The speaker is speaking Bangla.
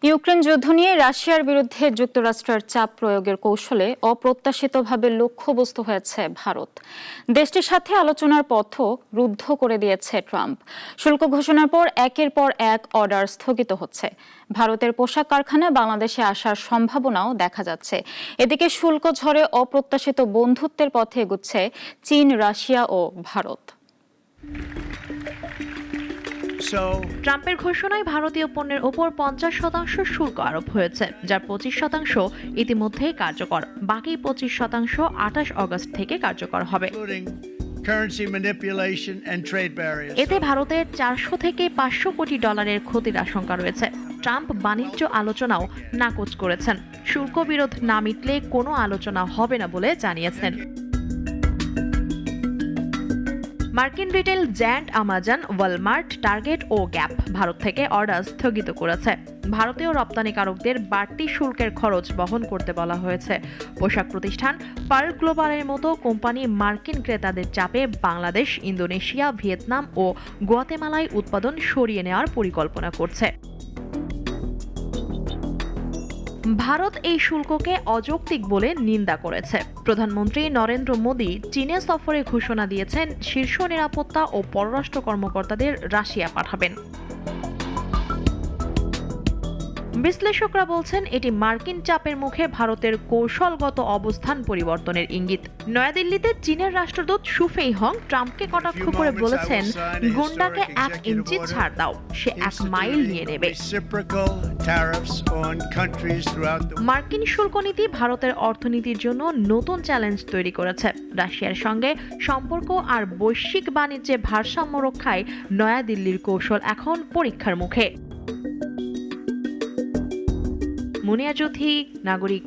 ইউক্রেন যুদ্ধ নিয়ে রাশিয়ার বিরুদ্ধে যুক্তরাষ্ট্রের চাপ প্রয়োগের কৌশলে অপ্রত্যাশিতভাবে লক্ষ্যবস্তু হয়েছে ভারত। দেশটির সাথে আলোচনার পথও রুদ্ধ করে দিয়েছে ট্রাম্প। শুল্ক ঘোষণার পর একের পর এক অর্ডার স্থগিত হচ্ছে। ভারতের পোশাক কারখানা বাংলাদেশে আসার সম্ভাবনাও দেখা যাচ্ছে। এদিকে শুল্ক ঝড়ে অপ্রত্যাশিত বন্ধুত্বের পথে এগুচ্ছে চীন, রাশিয়া ও ভারত। ট্রাম্পের ঘোষণায় ভারতীয় পণ্যের ওপর 50% শুল্ক আরোপ হয়েছে, যার 25% ইতিমধ্যেই কার্যকর। বাকি 25% 28 আগস্ট থেকে কার্যকর হবে। এতে ভারতের 400 থেকে 500 কোটি ডলারের ক্ষতির আশঙ্কা রয়েছে। ট্রাম্প বাণিজ্য আলোচনাও নাকচ করেছেন। শুল্ক বিরোধ না মিটলে কোনো আলোচনা হবে না বলে জানিয়েছেন। মার্কিন retail giant Amazon, Walmart, Target ও গ্যাপ ভারত থেকে অর্ডার স্থগিত করেছে। ভারতীয় রপ্তানিকারকদের বাড়তি শুল্কের খরচ বহন করতে বলা হয়েছে। পোশাক প্রতিষ্ঠান পার্ল গ্লোবালের মতো কোম্পানি মার্কিন ক্রেতাদের চাপে বাংলাদেশ, ইন্দোনেশিয়া, ভিয়েতনাম ও গুয়াতেমালায় উৎপাদন সরিয়ে নেওয়ার পরিকল্পনা করছে। ভারত এই শুল্ককে অযৌক্তিক বলে নিন্দা করেছে। প্রধানমন্ত্রী নরেন্দ্র মোদি চীনে সফরে ঘোষণা দিয়েছেন শীর্ষ নিরাপত্তা ও পররাষ্ট্র কর্মকর্তাদের রাশিয়া পাঠাবেন। বিশ্লেষকরা বলছেন এটি মার্কিন চাপের মুখে ভারতের কৌশলগত অবস্থান পরিবর্তনের ইঙ্গিত। নয়াদিল্লিতে চীনের রাষ্ট্রদূত সু ফেইহং ট্রাম্পকে কটাক্ষ করে বলেছেন, গুন্ডাকে 1 ইঞ্চি ছাড় দাও, সে 1 মাইল নিয়ে নেবে। মার্কিন শুল্ক নীতি ভারতের অর্থনীতির জন্য নতুন চ্যালেঞ্জ তৈরি করেছে। রাশিয়ার সঙ্গে সম্পর্ক আর বৈশ্বিক বাণিজ্যে ভারসাম্য রক্ষায় নয়াদিল্লির কৌশল এখন পরীক্ষার মুখে। মুনিয়া জ্যোতি, নাগরিক।